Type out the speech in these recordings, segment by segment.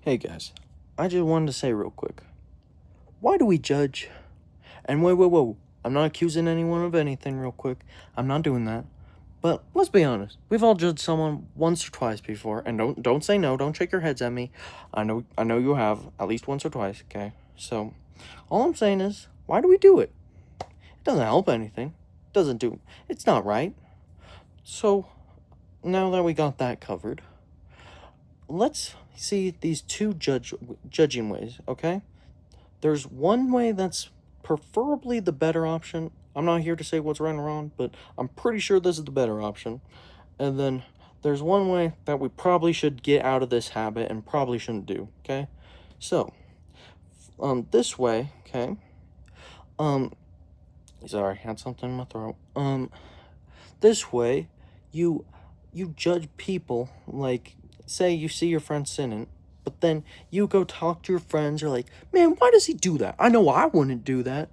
Hey guys, I just wanted to say real quick, why do we judge? And whoa, I'm not accusing anyone of anything real quick, I'm not doing that. But let's be honest, we've all judged someone once or twice before, and don't say no, don't shake your heads at me. I know you have at least once or twice, okay? So, all I'm saying is, why do we do it? It doesn't help anything. It's not right. So, now that we got that covered, let's see these two judging ways, okay? There's one way that's preferably the better option. I'm not here to say what's right or wrong, but I'm pretty sure this is the better option. And then there's one way that we probably should get out of this habit and probably shouldn't do, okay? So, this way, okay? Um, sorry, I had something in my throat. This way, you judge people, like, say you see your friend sinning, but then you go talk to your friends, you're like, man, why does he do that? I know I wouldn't do that.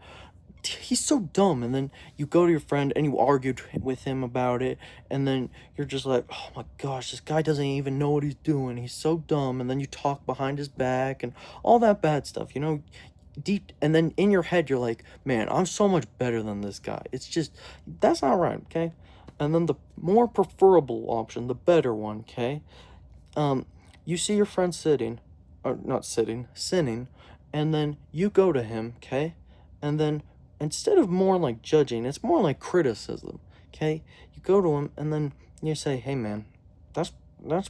He's so dumb. And then you go to your friend and you argued with him about it, and then you're just like, oh my gosh, this guy doesn't even know what he's doing, he's so dumb. And then you talk behind his back and all that bad stuff, deep. And then in your head you're like, man, I'm so much better than this guy. It's just, that's not right, okay? And then the more preferable option, the better one, okay? You see your friend sitting, or not sitting, sinning, and then you go to him, okay? And then instead of more like judging, it's more like criticism, okay? You go to him and then you say, hey man, that's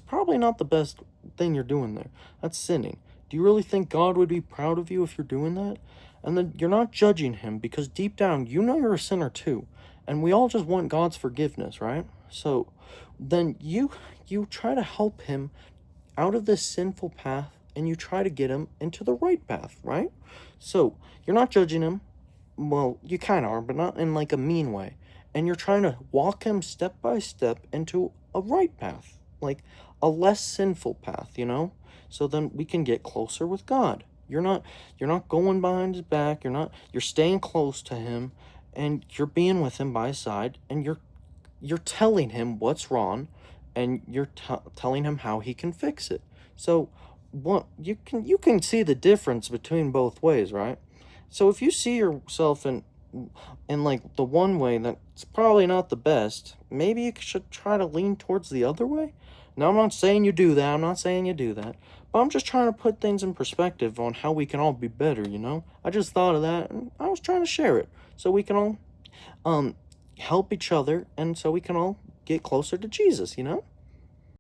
probably not the best thing you're doing there. That's sinning. Do you really think God would be proud of you if you're doing that? And then you're not judging him, because deep down you know you're a sinner too. And we all just want God's forgiveness, right? So then you try to help him out of this sinful path, and you try to get him into the right path, right? So you're not judging him. Well, you kind of are, but not in like a mean way. And you're trying to walk him step by step into a right path, like a less sinful path. So then we can get closer with God. You're not going behind his back. You're staying close to him, and you're being with him by his side, and you're telling him what's wrong, and you're telling him how he can fix it. So what you can see the difference between both ways, right? So if you see yourself in like the one way that's probably not the best, maybe you should try to lean towards the other way. Now, I'm not saying you do that. I'm not saying you do that. But I'm just trying to put things in perspective on how we can all be better. I just thought of that, and I was trying to share it so we can all um help each other, and so we can all get closer to Jesus.